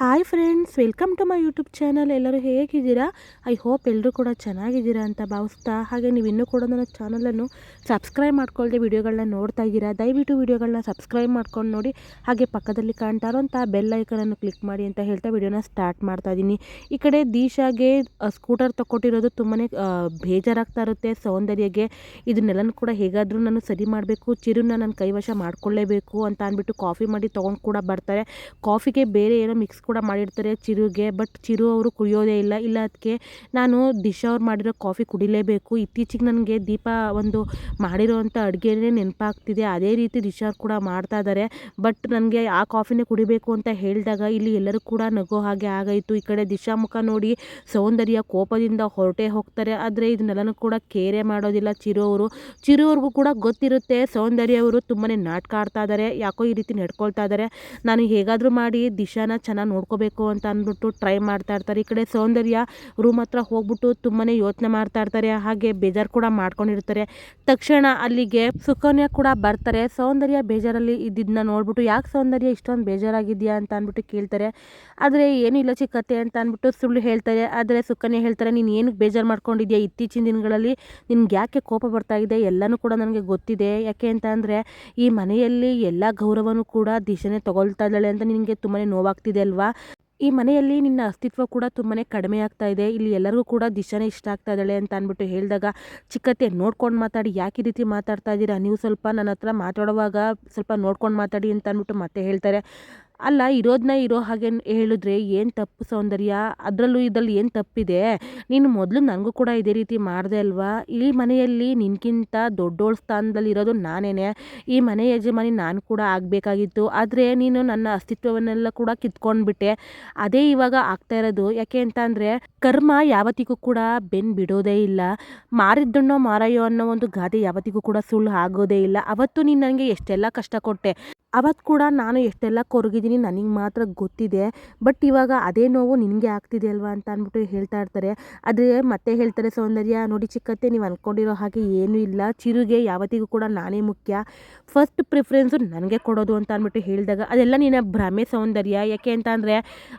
Hi friends, welcome to my YouTube channel. ಎಲ್ಲರೂ ಹೇಗಿದ್ದೀರಾ? I hope ಎಲ್ಲರೂ ಕೂಡ ಚೆನ್ನಾಗಿದ್ದೀರಾ ಅಂತ ಭಾವಿಸ್ತಾ, ಹಾಗೆ ನೀವು ಇನ್ನೂ ಕೂಡ ನನ್ನ ಚಾನಲನ್ನು ಸಬ್ಸ್ಕ್ರೈಬ್ ಮಾಡ್ಕೊಳ್ಳದೆ ವಿಡಿಯೋಗಳನ್ನ ನೋಡ್ತಾ ಇದ್ದೀರಾ. ದಯವಿಟ್ಟು ವಿಡಿಯೋಗಳನ್ನ ಸಬ್ಸ್ಕ್ರೈಬ್ ಮಾಡ್ಕೊಂಡು ನೋಡಿ, ಹಾಗೆ ಪಕ್ಕದಲ್ಲಿ ಕಾಣ್ತಾ ಇರೋಂಥ ಬೆಲ್ ಐಕನನ್ನು ಕ್ಲಿಕ್ ಮಾಡಿ ಅಂತ ಹೇಳ್ತಾ ವಿಡಿಯೋನ ಸ್ಟಾರ್ಟ್ ಮಾಡ್ತಾ ಇದ್ದೀನಿ. ಈ ಕಡೆ ದೀಶಾಗೆ ಸ್ಕೂಟರ್ ತಗೊಟ್ಟಿರೋದು ತುಂಬಾ ಬೇಜಾರಾಗ್ತಾ ಇರುತ್ತೆ. ಸೌಂದರ್ಯಗೆ ಇದನ್ನೆಲ್ಲನೂ ಕೂಡ ಹೇಗಾದರೂ ನಾನು ಸರಿ ಮಾಡಬೇಕು, ಚಿರುನ ನನ್ನ ಕೈವಶ ಮಾಡ್ಕೊಳ್ಳೇಬೇಕು ಅಂತ ಅಂದ್ಬಿಟ್ಟು ಕಾಫಿ ಮಾಡಿ ತೊಗೊಂಡು ಕೂಡ ಬರ್ತಾರೆ. ಕಾಫಿಗೆ ಬೇರೆ ಏನೋ ಮಿಕ್ಸ್ ಕೂಡ ಮಾಡಿರ್ತಾರೆ ಚಿರುಗೆ, ಬಟ್ ಚಿರು ಅವರು ಕುಡಿಯೋದೇ ಇಲ್ಲ ಅದಕ್ಕೆ ನಾನು ದಿಶಾ ಅವ್ರು ಮಾಡಿರೋ ಕಾಫಿ ಕುಡಿಲೇಬೇಕು. ಇತ್ತೀಚೆಗೆ ನನಗೆ ದೀಪ ಒಂದು ಮಾಡಿರೋವಂಥ ಅಡುಗೆನೇ ನೆನಪಾಗ್ತಿದೆ. ಅದೇ ರೀತಿ ದಿಶಾ ಅವ್ರು ಕೂಡ ಮಾಡ್ತಾ ಇದ್ದಾರೆ. ಬಟ್ ನನಗೆ ಆ ಕಾಫಿನೇ ಕುಡಿಬೇಕು ಅಂತ ಹೇಳಿದಾಗ ಇಲ್ಲಿ ಎಲ್ಲರೂ ಕೂಡ ನಗೋ ಹಾಗೆ ಆಗಾಯಿತು. ಈ ಕಡೆ ದಿಶಾ ಮುಖ ನೋಡಿ ಸೌಂದರ್ಯ ಕೋಪದಿಂದ ಹೊರಟೆ ಹೋಗ್ತಾರೆ. ಆದರೆ ಇದನ್ನೆಲ್ಲನೂ ಕೂಡ ಕೇರೆ ಮಾಡೋದಿಲ್ಲ ಚಿರು ಅವರು. ಚಿರು ಅವ್ರಿಗೂ ಕೂಡ ಗೊತ್ತಿರುತ್ತೆ ಸೌಂದರ್ಯ ಅವರು ತುಂಬಾ ನಾಟಕ ಆಡ್ತಾ ಇದ್ದಾರೆ, ಯಾಕೋ ಈ ರೀತಿ ನಡ್ಕೊಳ್ತಾ ಇದ್ದಾರೆ, ನಾನು ಹೇಗಾದರೂ ಮಾಡಿ ದಿಶಾನ ಚೆನ್ನಾಗಿ ನೋಡ್ಕೋಬೇಕು ಅಂತ ಅಂದ್ಬಿಟ್ಟು ಟ್ರೈ ಮಾಡ್ತಾ ಇರ್ತಾರೆ. ಈ ಕಡೆ ಸೌಂದರ್ಯ ರೂಮ್ ಹತ್ರ ಹೋಗ್ಬಿಟ್ಟು ತುಂಬಾ ಯೋಚನೆ ಮಾಡ್ತಾ ಇರ್ತಾರೆ, ಹಾಗೆ ಬೇಜಾರು ಕೂಡ ಮಾಡ್ಕೊಂಡಿರ್ತಾರೆ. ತಕ್ಷಣ ಅಲ್ಲಿಗೆ ಸುಕನ್ಯಾ ಕೂಡ ಬರ್ತಾರೆ. ಸೌಂದರ್ಯ ಬೇಜಾರಲ್ಲಿ ಇದ್ದಿದ್ದನ್ನ ನೋಡ್ಬಿಟ್ಟು, ಯಾಕೆ ಸೌಂದರ್ಯ ಇಷ್ಟೊಂದು ಬೇಜಾರಾಗಿದೆಯಾ ಅಂತ ಅಂದ್ಬಿಟ್ಟು ಕೇಳ್ತಾರೆ. ಆದರೆ ಏನೂ ಇಲ್ಲ ಚಿಕ್ಕತ್ತೆ ಅಂತ ಅಂದ್ಬಿಟ್ಟು ಸುಳ್ಳು ಹೇಳ್ತಾರೆ. ಆದರೆ ಸುಕನ್ಯಾ ಹೇಳ್ತಾರೆ, ನೀನು ಏನಕ್ಕೆ ಬೇಜಾರು ಮಾಡ್ಕೊಂಡಿದ್ಯಾ? ಇತ್ತೀಚಿನ ದಿನಗಳಲ್ಲಿ ನಿನ್ಗೆ ಯಾಕೆ ಕೋಪ ಬರ್ತಾ ಇದೆ? ಎಲ್ಲನೂ ಕೂಡ ನನಗೆ ಗೊತ್ತಿದೆ. ಯಾಕೆ ಅಂತ ಅಂದರೆ ಈ ಮನೆಯಲ್ಲಿ ಎಲ್ಲ ಗೌರವನೂ ಕೂಡ ದಿಶಾನೇ ತಗೊಳ್ತಾ ಇದ್ದಾಳೆ ಅಂತ ನಿನಗೆ ತುಂಬಾ ನೋವಾಗ್ತಿದೆ ಅಲ್ವಾ? ಈ ಮನೆಯಲ್ಲಿ ನಿನ್ನ ಅಸ್ತಿತ್ವ ಕೂಡ ತುಂಬಾ ಕಡಿಮೆ ಆಗ್ತಾ ಇದೆ. ಇಲ್ಲಿ ಎಲ್ಲರಿಗೂ ಕೂಡ ದಿಶಾನೇ ಇಷ್ಟ ಆಗ್ತಾ ಇದ್ದಾಳೆ ಅಂತ ಅಂದ್ಬಿಟ್ಟು ಹೇಳಿದಾಗ, ಚಿಕ್ಕತ್ತೆ ನೋಡ್ಕೊಂಡು ಮಾತಾಡಿ, ಯಾಕೆ ಈ ರೀತಿ ಮಾತಾಡ್ತಾ ಇದ್ದೀರಾ? ನೀವು ಸ್ವಲ್ಪ ನನ್ನ ಹತ್ರ ಮಾತಾಡುವಾಗ ಸ್ವಲ್ಪ ನೋಡ್ಕೊಂಡು ಮಾತಾಡಿ ಅಂತ ಅಂದ್ಬಿಟ್ಟು ಮತ್ತೆ ಹೇಳ್ತಾರೆ. ಅಲ್ಲ, ಇರೋದನ್ನ ಇರೋ ಹಾಗೆ ಹೇಳಿದ್ರೆ ಏನು ತಪ್ಪು ಸೌಂದರ್ಯ? ಅದರಲ್ಲೂ ಇದ್ರಲ್ಲಿ ಏನು ತಪ್ಪಿದೆ? ನೀನು ಮೊದಲು ನನಗೂ ಕೂಡ ಇದೇ ರೀತಿ ಮಾಡಿದೆ ಅಲ್ವಾ? ಈ ಮನೆಯಲ್ಲಿ ನಿನಗಿಂತ ದೊಡ್ಡೋಳ ಸ್ಥಾನದಲ್ಲಿ ಇರೋದು ನಾನೇನೆ. ಈ ಮನೆ ಯಜಮಾನಿ ನಾನು ಕೂಡ ಆಗಬೇಕಾಗಿತ್ತು. ಆದರೆ ನೀನು ನನ್ನ ಅಸ್ತಿತ್ವವನ್ನೆಲ್ಲ ಕೂಡ ಕಿತ್ಕೊಂಡ್ಬಿಟ್ಟೆ. ಅದೇ ಇವಾಗ ಆಗ್ತಾ ಇರೋದು. ಯಾಕೆ ಅಂತ ಅಂದರೆ ಕರ್ಮ ಯಾವತ್ತಿಗೂ ಕೂಡ ಬೆನ್ನು ಬಿಡೋದೇ ಇಲ್ಲ. ಮಾರಿದ್ದಣ್ಣೋ ಮಾರಾಯೋ ಅನ್ನೋ ಒಂದು ಗಾದೆ ಯಾವತ್ತಿಗೂ ಕೂಡ ಸುಳ್ಳು ಆಗೋದೇ ಇಲ್ಲ. ಅವತ್ತು ನೀನು ನನಗೆ ಎಷ್ಟೆಲ್ಲ ಕಷ್ಟ ಕೊಟ್ಟೆ, ಅವತ್ತು ಕೂಡ ನಾನು ಎಷ್ಟೆಲ್ಲ ಕೊರಗಿದ್ದೀನಿ ನನಗೆ ಮಾತ್ರ ಗೊತ್ತಿದೆ. ಬಟ್ ಇವಾಗ ಅದೇ ನೋವು ನಿನಗೆ ಆಗ್ತಿದೆ ಅಲ್ವಾ ಅಂತ ಅಂದ್ಬಿಟ್ಟು ಹೇಳ್ತಾ ಇರ್ತಾರೆ. ಅದೇ ಮತ್ತೆ ಹೇಳ್ತಾರೆ ಸೌಂದರ್ಯ, ನೋಡಿ ಚಿಕ್ಕತ್ತೆ, ನೀವು ಅಂದ್ಕೊಂಡಿರೋ ಹಾಗೆ ಏನೂ ಇಲ್ಲ. ಚಿರುಗೆ ಯಾವತ್ತಿಗೂ ಕೂಡ ನಾನೇ ಮುಖ್ಯ, ಫಸ್ಟ್ ಪ್ರಿಫರೆನ್ಸು ನನಗೆ ಕೊಡೋದು ಅಂತ ಅಂದ್ಬಿಟ್ಟು ಹೇಳಿದಾಗ, ಅದೆಲ್ಲ ನಿನ್ನ ಭ್ರಮೆ ಸೌಂದರ್ಯ. ಯಾಕೆ ಅಂತ ಅಂದರೆ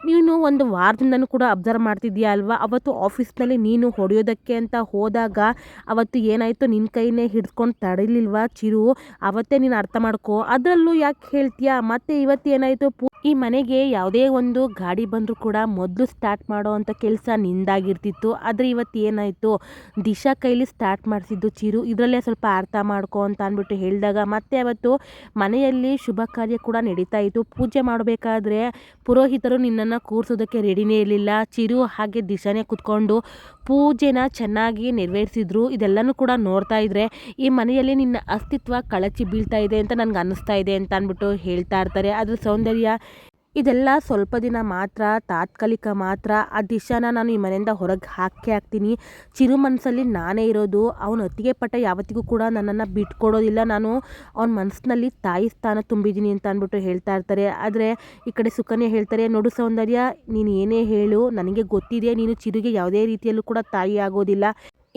ನೀನು ಒಂದು ವಾರದಿಂದನೂ ಕೂಡ ಅಬ್ಸರ್ವ್ ಮಾಡ್ತಿದ್ದೀಯಾ ಅಲ್ವಾ? ಅವತ್ತು ಆಫೀಸ್ನಲ್ಲಿ ನೀನು ಹೊಡೆಯೋದಕ್ಕೆ ಅಂತ ಹೋದಾಗ ಅವತ್ತು ಏನಾಯಿತು, ನಿನ್ನ ಕೈನೇ ಹಿಡ್ಕೊಂಡು ತಡಿಲಿಲ್ವಾ ಚಿರು? ಅವತ್ತೇ ನೀನು ಅರ್ಥ ಮಾಡ್ಕೋ. ಅದರಲ್ಲೂ ಯಾಕೆ ಹೇಳ್ತೀಯಾ? ಮತ್ತೆ ಇವತ್ತು ಏನಾಯಿತು, ಈ ಮನೆಗೆ ಯಾವುದೇ ಒಂದು ಗಾಡಿ ಬಂದರೂ ಕೂಡ ಮೊದಲು ಸ್ಟಾರ್ಟ್ ಮಾಡೋ ಅಂಥ ಕೆಲಸ ನಿಂದಾಗಿರ್ತಿತ್ತು. ಆದರೆ ಇವತ್ತು ಏನಾಯಿತು, ದಿಶಾ ಕೈಲಿ ಸ್ಟಾರ್ಟ್ ಮಾಡಿಸಿದ್ದು ಚಿರು. ಇದರಲ್ಲೇ ಸ್ವಲ್ಪ ಅರ್ಥ ಮಾಡ್ಕೊ ಅಂತ ಅಂದ್ಬಿಟ್ಟು ಹೇಳಿದಾಗ, ಮತ್ತೆ ಅವತ್ತು ಮನೆಯಲ್ಲಿ ಶುಭ ಕಾರ್ಯ ಕೂಡ ನಡೀತಾ ಇತ್ತು. ಪೂಜೆ ಮಾಡಬೇಕಾದ್ರೆ ಪುರೋಹಿತರು ನಿನ್ನನ್ನು ಕೂರಿಸೋದಕ್ಕೆ ರೆಡಿನೇ ಇರಲಿಲ್ಲ. ಚಿರು ಹಾಗೆ ದಿಶಾನೇ ಕೂತ್ಕೊಂಡು ಪೂಜೆನ ಚೆನ್ನಾಗಿ ನೆರವೇರಿಸಿದ್ರು. ಇದೆಲ್ಲನೂ ಕೂಡ ನೋಡ್ತಾ ಇದ್ರೆ ಈ ಮನೆಯಲ್ಲಿ ನಿನ್ನ ಅಸ್ತಿತ್ವ ಕಳಚಿ ಬೀಳ್ತಾ ಇದೆ ಅಂತ ನನಗೆ ಅನ್ನಿಸ್ತಾ ಇದೆ ಅಂತ ಅಂದ್ಬಿಟ್ಟು ಹೇಳ್ತಾ ಇರ್ತಾರೆ. ಅದ್ರ ಸೌಂದರ್ಯ, ಇದೆಲ್ಲ ಸ್ವಲ್ಪ ದಿನ ಮಾತ್ರ, ತಾತ್ಕಾಲಿಕ ಮಾತ್ರ. ಆ ದಿಶಾನ ನಾನು ಈ ಮನೆಯಿಂದ ಹೊರಗೆ ಹಾಕ್ತೀನಿ. ಚಿರು ಮನಸ್ಸಲ್ಲಿ ನಾನೇ ಇರೋದು. ಅವನ ಅತ್ತಿಗೆ ಪಟ್ಟ ಯಾವತ್ತಿಗೂ ಕೂಡ ನನ್ನನ್ನು ಬಿಟ್ಕೊಡೋದಿಲ್ಲ. ನಾನು ಅವನ ಮನಸ್ಸಿನಲ್ಲಿ ತಾಯಿ ಸ್ಥಾನ ತುಂಬಿದ್ದೀನಿ ಅಂತ ಅಂದ್ಬಿಟ್ಟು ಹೇಳ್ತಾ ಇರ್ತಾರೆ. ಆದರೆ ಈ ಕಡೆ ಸುಕನ್ಯಾ ಹೇಳ್ತಾರೆ, ನೋಡು ಸೌಂದರ್ಯ, ನೀನು ಏನೇ ಹೇಳು, ನನಗೆ ಗೊತ್ತಿದೆ ನೀನು ಚಿರುಗೆ ಯಾವುದೇ ರೀತಿಯಲ್ಲೂ ಕೂಡ ತಾಯಿ ಆಗೋದಿಲ್ಲ.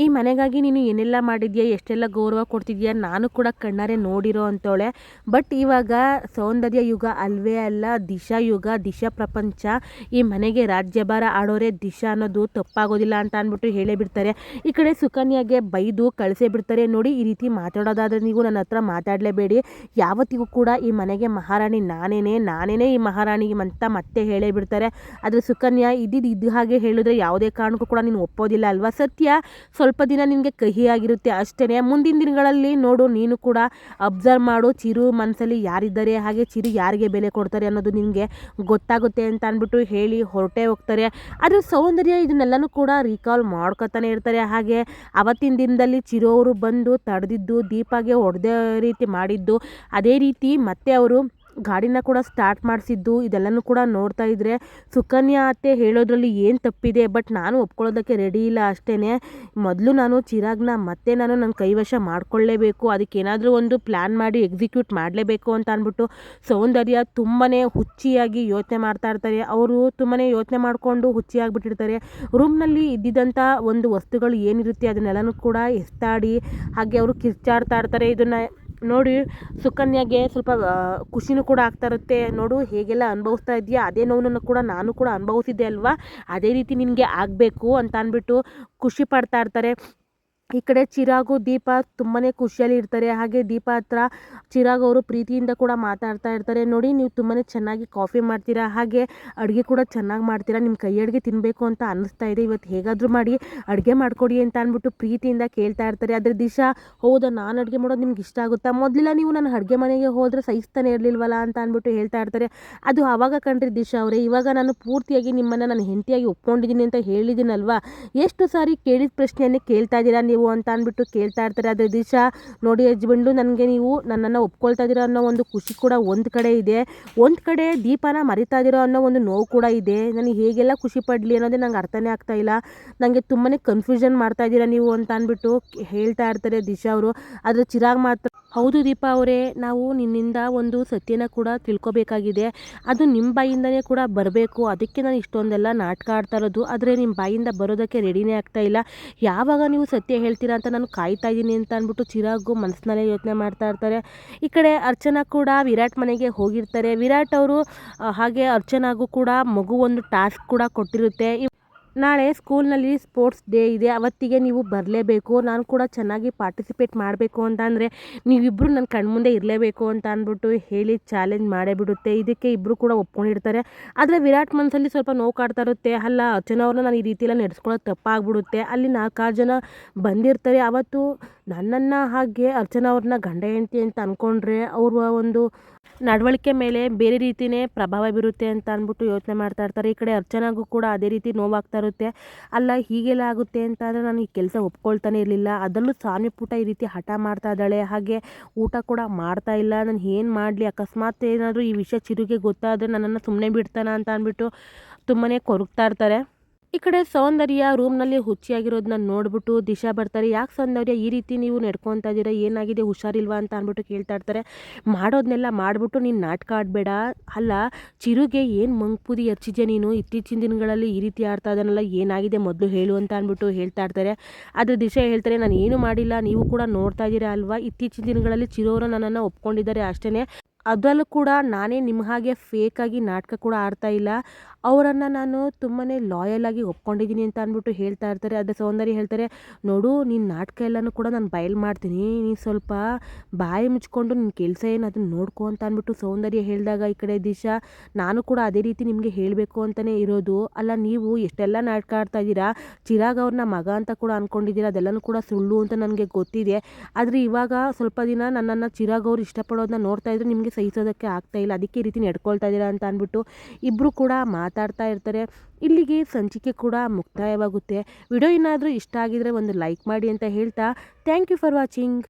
ಈ ಮನೆಗಾಗಿ ನೀನು ಏನೆಲ್ಲ ಮಾಡಿದ್ಯಾ, ಎಷ್ಟೆಲ್ಲ ಗೌರವ ಕೊಡ್ತಿದ್ಯಾ, ನಾನು ಕೂಡ ಕಣ್ಣಾರೆ ನೋಡಿರೋ ಅಂತವಳೆ. ಬಟ್ ಇವಾಗ ಸೌಂದರ್ಯ ಯುಗ ಅಲ್ವೇ ಅಲ್ಲ, ದಿಶಾ ಯುಗ, ದಿಶಾ ಪ್ರಪಂಚ. ಈ ಮನೆಗೆ ರಾಜ್ಯಭಾರ ಆಡೋರೆ ದಿಶಾ ಅನ್ನೋದು ತಪ್ಪಾಗೋದಿಲ್ಲ ಅಂತ ಅಂದ್ಬಿಟ್ಟು ಹೇಳೇ ಬಿಡ್ತಾರೆ. ಈ ಕಡೆ ಸುಕನ್ಯಾಗೆ ಬೈದು ಕಳಿಸೇ ಬಿಡ್ತಾರೆ. ನೋಡಿ, ಈ ರೀತಿ ಮಾತಾಡೋದಾದರೆ ನೀವು ನನ್ನ ಹತ್ರ ಮಾತಾಡಲೇಬೇಡಿ. ಯಾವತ್ತಿಗೂ ಕೂಡ ಈ ಮನೆಗೆ ಮಹಾರಾಣಿ ನಾನೇನೇ ಈ ಮಹಾರಾಣಿ ಅಂತ ಮತ್ತೆ ಹೇಳೇ ಬಿಡ್ತಾರೆ. ಆದರೆ ಸುಕನ್ಯಾ ಇದು ಹಾಗೆ ಹೇಳಿದ್ರೆ ಯಾವುದೇ ಕಾರಣಕ್ಕೂ ಕೂಡ ನೀನು ಒಪ್ಪೋದಿಲ್ಲ ಅಲ್ವಾ? ಸತ್ಯ ಸ್ವಲ್ಪ ದಿನ ನಿನಗೆ ಕಹಿಯಾಗಿರುತ್ತೆ ಅಷ್ಟೇ. ಮುಂದಿನ ದಿನಗಳಲ್ಲಿ ನೋಡು, ನೀನು ಕೂಡ ಅಬ್ಸರ್ವ್ ಮಾಡು, ಚಿರು ಮನಸ್ಸಲ್ಲಿ ಯಾರಿದ್ದಾರೆ, ಹಾಗೆ ಚಿರು ಯಾರಿಗೆ ಬೆಲೆ ಕೊಡ್ತಾರೆ ಅನ್ನೋದು ನಿನಗೆ ಗೊತ್ತಾಗುತ್ತೆ ಅಂತ ಅಂದ್ಬಿಟ್ಟು ಹೇಳಿ ಹೊರಟೆ ಹೋಗ್ತಾರೆ. ಆದರೆ ಸೌಂದರ್ಯ ಇದನ್ನೆಲ್ಲನೂ ಕೂಡ ರೀಕಾಲ್ ಮಾಡ್ಕೊತಾನೆ ಇರ್ತಾರೆ. ಹಾಗೆ ಅವತ್ತಿನ ದಿನದಲ್ಲಿ ಚಿರು ಅವರು ಬಂದು ತಡೆದಿದ್ದು, ದೀಪಾಗೆ ಹೊಡೆದ ರೀತಿ ಮಾಡಿದ್ದು, ಅದೇ ರೀತಿ ಮತ್ತೆ ಅವರು ಗಾಡಿನ ಕೂಡ ಸ್ಟಾರ್ಟ್ ಮಾಡಿಸಿದ್ದು, ಇದೆಲ್ಲನೂ ಕೂಡ ನೋಡ್ತಾ ಇದ್ದರೆ ಸುಕನ್ಯಾ ಅತ್ತೆ ಹೇಳೋದ್ರಲ್ಲಿ ಏನು ತಪ್ಪಿದೆ? ಬಟ್ ನಾನು ಒಪ್ಕೊಳ್ಳೋದಕ್ಕೆ ರೆಡಿ ಇಲ್ಲ ಅಷ್ಟೇ. ಮೊದಲು ನಾನು ಚಿರಾಗ್ನ ಮತ್ತೆ ನಾನು ನನ್ನ ಕೈವಶ ಮಾಡ್ಕೊಳ್ಳೇಬೇಕು, ಅದಕ್ಕೇನಾದರೂ ಒಂದು ಪ್ಲ್ಯಾನ್ ಮಾಡಿ ಎಕ್ಸಿಕ್ಯೂಟ್ ಮಾಡಲೇಬೇಕು ಅಂತ ಅಂದ್ಬಿಟ್ಟು ಸೌಂದರ್ಯ ತುಂಬಾ ಹುಚ್ಚಿಯಾಗಿ ಯೋಚನೆ ಮಾಡ್ತಾ ಇರ್ತಾರೆ. ಅವರು ತುಂಬಾ ಯೋಚನೆ ಮಾಡಿಕೊಂಡು ಹುಚ್ಚಿಯಾಗಿಬಿಟ್ಟಿರ್ತಾರೆ. ರೂಮ್ನಲ್ಲಿ ಇದ್ದಿದ್ದಂಥ ಒಂದು ವಸ್ತುಗಳು ಏನಿರುತ್ತೆ ಅದನ್ನೆಲ್ಲನೂ ಕೂಡ ಎಸ್ತಾಡಿ ಹಾಗೆ ಅವರು ಕಿರ್ಚಾಡ್ತಾ ಇರ್ತಾರೆ. ಇದನ್ನು ನೋಡಿ ಸುಕನ್ಯಾಗೆ ಸ್ವಲ್ಪ ಖುಷಿನೂ ಕೂಡ ಆಗ್ತಾ ಇರುತ್ತೆ. ನೋಡು ಹೇಗೆಲ್ಲ ಅನುಭವಿಸ್ತಾ ಇದೆಯಾ, ಅದೇ ನೋವನ್ನು ಕೂಡ ನಾನು ಕೂಡ ಅನುಭವಿಸಿದ್ದೆ ಅಲ್ವಾ, ಅದೇ ರೀತಿ ನಿನಗೆ ಆಗಬೇಕು ಅಂತ ಅಂದ್ಬಿಟ್ಟು ಖುಷಿ ಪಡ್ತಾ ಇರ್ತಾರೆ. ಈ ಕಡೆ ಚಿರಾಗು ದೀಪ ತುಂಬಾ ಖುಷಿಯಲ್ಲಿ ಇರ್ತಾರೆ. ಹಾಗೆ ದೀಪ ಹತ್ರ ಚಿರಾಗ್ ಅವರು ಪ್ರೀತಿಯಿಂದ ಕೂಡ ಮಾತಾಡ್ತಾ ಇರ್ತಾರೆ. ನೋಡಿ ನೀವು ತುಂಬಾ ಚೆನ್ನಾಗಿ ಕಾಫಿ ಮಾಡ್ತೀರಾ, ಹಾಗೆ ಅಡುಗೆ ಕೂಡ ಚೆನ್ನಾಗಿ ಮಾಡ್ತೀರಾ, ನಿಮ್ಮ ಕೈ ಅಡುಗೆ ತಿನ್ನಬೇಕು ಅಂತ ಅನ್ನಿಸ್ತಾ ಇದೆ, ಇವತ್ತು ಹೇಗಾದರೂ ಮಾಡಿ ಅಡುಗೆ ಮಾಡಿಕೊಡಿ ಅಂತ ಅಂದ್ಬಿಟ್ಟು ಪ್ರೀತಿಯಿಂದ ಕೇಳ್ತಾ ಇರ್ತಾರೆ. ಅದ್ರ ದಿಶಾ, ಹೌದಾ ನಾನು ಅಡುಗೆ ಮಾಡೋದು ನಿಮ್ಗೆ ಇಷ್ಟ ಆಗುತ್ತಾ, ಮೊದಲೆಲ್ಲ ನೀವು ನನ್ನ ಅಡುಗೆ ಮನೆಗೆ ಹೋದರೆ ಸಹಿಸ್ತಾನೆ ಇರಲಿಲ್ವಲ್ಲ ಅಂತ ಅಂದ್ಬಿಟ್ಟು ಹೇಳ್ತಾ ಇರ್ತಾರೆ. ಅದು ಆವಾಗ ಕಣ್ರಿ ದಿಶಾ ಅವರೇ, ಇವಾಗ ನಾನು ಪೂರ್ತಿಯಾಗಿ ನಿಮ್ಮನ್ನು ನನ್ನ ಹೆಂಡತಿಯಾಗಿ ಒಪ್ಕೊಂಡಿದ್ದೀನಿ ಅಂತ ಹೇಳಿದ್ದೀನಲ್ವಾ, ಎಷ್ಟು ಸಾರಿ ಕೇಳಿದ ಪ್ರಶ್ನೆಯನ್ನೇ ಕೇಳ್ತಾ ಇದ್ದೀರಾ ನೀವು ಅಂತ ಅಂದ್ಬಿಟ್ಟು ಕೇಳ್ತಾ ಇರ್ತಾರೆ. ಅದ್ರ ದಿಶಾ, ನೋಡಿ ಹಸ್ಬೆಂಡು, ನನಗೆ ನೀವು ನನ್ನನ್ನು ಒಪ್ಕೊಳ್ತಾ ಇದ್ದೀರಾ ಅನ್ನೋ ಒಂದು ಖುಷಿ ಕೂಡ ಒಂದು ಕಡೆ ಇದೆ, ಒಂದು ಕಡೆ ದೀಪನ ಮರಿತಾ ಇದ್ದೀರೋ ಅನ್ನೋ ಒಂದು ನೋವು ಕೂಡ ಇದೆ. ನನಗೆ ಹೇಗೆಲ್ಲ ಖುಷಿ ಪಡಲಿ ಅನ್ನೋದೇ ನಂಗೆ ಅರ್ಥನೇ ಆಗ್ತಾ ಇಲ್ಲ, ನನಗೆ ತುಂಬಾ ಕನ್ಫ್ಯೂಷನ್ ಮಾಡ್ತಾ ಇದ್ದೀರಾ ನೀವು ಅಂತ ಅಂದ್ಬಿಟ್ಟು ಹೇಳ್ತಾ ಇರ್ತಾರೆ ದಿಶಾ ಅವರು. ಆದರೆ ಚಿರಾಗ್ ಮಾತ್ರ, ಹೌದು ದೀಪಾ ಅವರೇ, ನಾವು ನಿನ್ನಿಂದ ಒಂದು ಸತ್ಯನ ಕೂಡ ತಿಳ್ಕೊಬೇಕಾಗಿದೆ, ಅದು ನಿಮ್ಮ ಬಾಯಿಂದನೇ ಕೂಡ ಬರಬೇಕು, ಅದಕ್ಕೆ ನಾನು ಇಷ್ಟೊಂದೆಲ್ಲ ನಾಟಕ ಆಡ್ತಾ ಇರೋದು, ಆದರೆ ನಿಮ್ಮ ಬಾಯಿಂದ ಬರೋದಕ್ಕೆ ರೆಡಿನೇ ಆಗ್ತಾ ಇಲ್ಲ, ಯಾವಾಗ ನೀವು ಸತ್ಯ ಹೇಳ್ತೀರಾ ಅಂತ ನಾನು ಕಾಯ್ತಾ ಇದ್ದೀನಿ ಅಂತ ಅಂದ್ಬಿಟ್ಟು ಚಿರಾಗು ಮನಸ್ಸಿನಲ್ಲೇ ಯೋಚನೆ ಮಾಡ್ತಾ ಇರ್ತಾರೆ. ಈ ಕಡೆ ಅರ್ಚನಾ ಕೂಡ ವಿರಾಟ್ ಮನೆಗೆ ಹೋಗಿರ್ತಾರೆ. ವಿರಾಟ್ ಅವರು ಹಾಗೆ ಅರ್ಚನಾಗೂ ಕೂಡ ಮಗು ಒಂದು ಟಾಸ್ಕ್ ಕೂಡ ಕೊಟ್ಟಿರುತ್ತೆ. ನಾಳೆ ಸ್ಕೂಲ್ನಲ್ಲಿ ಸ್ಪೋರ್ಟ್ಸ್ ಡೇ ಇದೆ, ಅವತ್ತಿಗೆ ನೀವು ಬರಲೇಬೇಕು, ನಾನು ಕೂಡ ಚೆನ್ನಾಗಿ ಪಾರ್ಟಿಸಿಪೇಟ್ ಮಾಡಬೇಕು ಅಂತ ಅಂದರೆ ನೀವಿಬ್ಬರು ನನ್ನ ಕಣ್ಮುಂದೆ ಇರಲೇಬೇಕು ಅಂತ ಅಂದ್ಬಿಟ್ಟು ಹೇಳಿ ಚಾಲೆಂಜ್ ಮಾಡೇ ಬಿಡುತ್ತೆ. ಇದಕ್ಕೆ ಇಬ್ಬರು ಕೂಡ ಒಪ್ಕೊಂಡಿರ್ತಾರೆ. ಆದರೆ ವಿರಾಟ್ ಮನಸ್ಸಲ್ಲಿ ಸ್ವಲ್ಪ ನೋವು ಕಾಡ್ತಾ ಇರುತ್ತೆ, ಅಲ್ಲ ಅರ್ಚನಾ ಅವ್ರನ್ನ ನಾನು ಈ ರೀತಿ ಎಲ್ಲ ನಡೆಸ್ಕೊಳ್ಳೋದು ತಪ್ಪಾಗ್ಬಿಡುತ್ತೆ, ಅಲ್ಲಿ 4-6 ಜನ ಬಂದಿರ್ತಾರೆ, ಅವತ್ತು ನನ್ನನ್ನು ಹಾಗೆ ಅರ್ಚನಾ ಅವ್ರನ್ನ ಗಂಡ ಹೆಂಡತಿ ಅಂತ ಅಂದ್ಕೊಂಡ್ರೆ ಅವ್ರ ಒಂದು ನಡವಳಿಕೆ ಮೇಲೆ ಬೇರೆ ರೀತಿಯೇ ಪ್ರಭಾವ ಬೀರುತ್ತೆ ಅಂತ ಅಂದ್ಬಿಟ್ಟು ಯೋಚನೆ ಮಾಡ್ತಾ ಇರ್ತಾರೆ. ಈ ಕಡೆ ಅರ್ಚನಾಗೂ ಕೂಡ ಅದೇ ರೀತಿ ನೋವಾಗ್ತಾ ಇರುತ್ತೆ, ಅಲ್ಲ ಹೀಗೆಲ್ಲ ಆಗುತ್ತೆ ಅಂತ ಆದರೆ ನಾನು ಈ ಕೆಲಸ ಒಪ್ಕೊಳ್ತಾನೆ ಇರಲಿಲ್ಲ, ಅದರಲ್ಲೂ ಸಾನ್ವಿ ಪುಟ ಈ ರೀತಿ ಹಠ ಮಾಡ್ತಾ ಇದ್ದಾಳೆ, ಹಾಗೆ ಊಟ ಕೂಡ ಮಾಡ್ತಾ ಇಲ್ಲ, ನಾನು ಏನು ಮಾಡಲಿ, ಅಕಸ್ಮಾತ್ ಏನಾದರೂ ಈ ವಿಷಯ ಚಿರುಗೆ ಗೊತ್ತಾದರೆ ನನ್ನನ್ನು ಸುಮ್ಮನೆ ಬಿಡ್ತಾನ ಅಂತ ಅಂದ್ಬಿಟ್ಟು ತುಂಬಾ ಕೊರಗ್ತಾ ಇರ್ತಾರೆ. ಈ ಕಡೆ ಸೌಂದರ್ಯ ರೂಮ್ನಲ್ಲಿ ಹುಚ್ಚಿಯಾಗಿರೋದನ್ನ ನೋಡ್ಬಿಟ್ಟು ದಿಶಾ ಬರ್ತಾರೆ. ಯಾಕೆ ಸೌಂದರ್ಯ ಈ ರೀತಿ ನೀವು ನಡ್ಕೊತಾ ಇದ್ದೀರಾ, ಏನಾಗಿದೆ, ಹುಷಾರಿಲ್ವಾ ಅಂತ ಅಂದ್ಬಿಟ್ಟು ಕೇಳ್ತಾ ಇರ್ತಾರೆ. ಮಾಡೋದನ್ನೆಲ್ಲ ಮಾಡಿಬಿಟ್ಟು ನೀನು ನಾಟಕ ಆಡಬೇಡ, ಅಲ್ಲ ಚಿರುಗೆ ಏನು ಮಂಗ್ಪುದಿ ಹಚ್ಚಿದ್ಯಾ ನೀನು, ಇತ್ತೀಚಿನ ದಿನಗಳಲ್ಲಿ ಈ ರೀತಿ ಆಡ್ತಾ ಇದ್ದಾನಲ್ಲ, ಏನಾಗಿದೆ ಮೊದಲು ಹೇಳು ಅಂತ ಅಂದ್ಬಿಟ್ಟು ಹೇಳ್ತಾ ಇರ್ತಾರೆ. ಅದು ದಿಶಾ ಹೇಳ್ತಾರೆ, ನಾನು ಏನು ಮಾಡಿಲ್ಲ, ನೀವು ಕೂಡ ನೋಡ್ತಾ ಇದ್ದೀರಾ ಅಲ್ವಾ, ಇತ್ತೀಚಿನ ದಿನಗಳಲ್ಲಿ ಚಿರೋರು ನನ್ನನ್ನು ಒಪ್ಕೊಂಡಿದ್ದಾರೆ ಅಷ್ಟೇ, ಅದರಲ್ಲೂ ಕೂಡ ನಾನೇ ನಿಮ್ಮ ಹಾಗೆ ಫೇಕಾಗಿ ನಾಟಕ ಕೂಡ ಆಡ್ತಾ ಇಲ್ಲ, ಅವರನ್ನು ನಾನು ತುಂಬಾ ಲಾಯಲಾಗಿ ಒಪ್ಕೊಂಡಿದ್ದೀನಿ ಅಂತ ಅಂದ್ಬಿಟ್ಟು ಹೇಳ್ತಾ ಇರ್ತಾರೆ. ಅದೇ ಸೌಂದರ್ಯ ಹೇಳ್ತಾರೆ, ನೋಡು ನಿನ್ನ ನಾಟಕ ಎಲ್ಲನೂ ಕೂಡ ನಾನು ಬಯಲು ಮಾಡ್ತೀನಿ, ನೀನು ಸ್ವಲ್ಪ ಬಾಯಿ ಮುಚ್ಕೊಂಡು ನಿನ್ನ ಕೆಲಸ ಏನು ಅದನ್ನು ನೋಡ್ಕೊ ಅಂತ ಅಂದ್ಬಿಟ್ಟು ಸೌಂದರ್ಯ ಹೇಳಿದಾಗ ಈ ಕಡೆ ದಿಶಾ, ನಾನು ಕೂಡ ಅದೇ ರೀತಿ ನಿಮಗೆ ಹೇಳಬೇಕು ಅಂತಲೇ ಇರೋದು, ಅಲ್ಲ ನೀವು ಎಷ್ಟೆಲ್ಲ ನಾಟಕ ಆಡ್ತಾ ಇದ್ದೀರಾ, ಚಿರಾಗ್ ಅವ್ರನ್ನ ಮಗ ಅಂತ ಕೂಡ ಅಂದ್ಕೊಂಡಿದ್ದೀರಾ, ಅದೆಲ್ಲನೂ ಕೂಡ ಸುಳ್ಳು ಅಂತ ನನಗೆ ಗೊತ್ತಿದೆ, ಆದರೆ ಇವಾಗ ಸ್ವಲ್ಪ ದಿನ ನನ್ನನ್ನು ಚಿರಾಗ್ ಅವರು ಇಷ್ಟಪಡೋದನ್ನ ನೋಡ್ತಾ ಇದ್ರೆ ನಿಮಗೆ ಸಹಿಸೋದಕ್ಕೆ ಆಗ್ತಾ ಇಲ್ಲ, ಅದಕ್ಕೆ ಈ ರೀತಿ ನಡ್ಕೊಳ್ತಾ ಇದ್ದೀರಾ ಅಂತ ಅಂದ್ಬಿಟ್ಟು ಇಬ್ಬರು ಕೂಡ ಮಾತಾಡ್ತಾ ಇರ್ತಾರೆ. ಇಲ್ಲಿಗೆ ಸಂಚಿಕೆ ಕೂಡ ಮುಕ್ತಾಯವಾಗುತ್ತೆ. ವಿಡಿಯೋ ಏನಾದರೂ ಇಷ್ಟ ಆಗಿದರೆ ಒಂದು ಲೈಕ್ ಮಾಡಿ ಅಂತ ಹೇಳ್ತಾ, ಥ್ಯಾಂಕ್ ಯು ಫಾರ್ ವಾಚಿಂಗ್.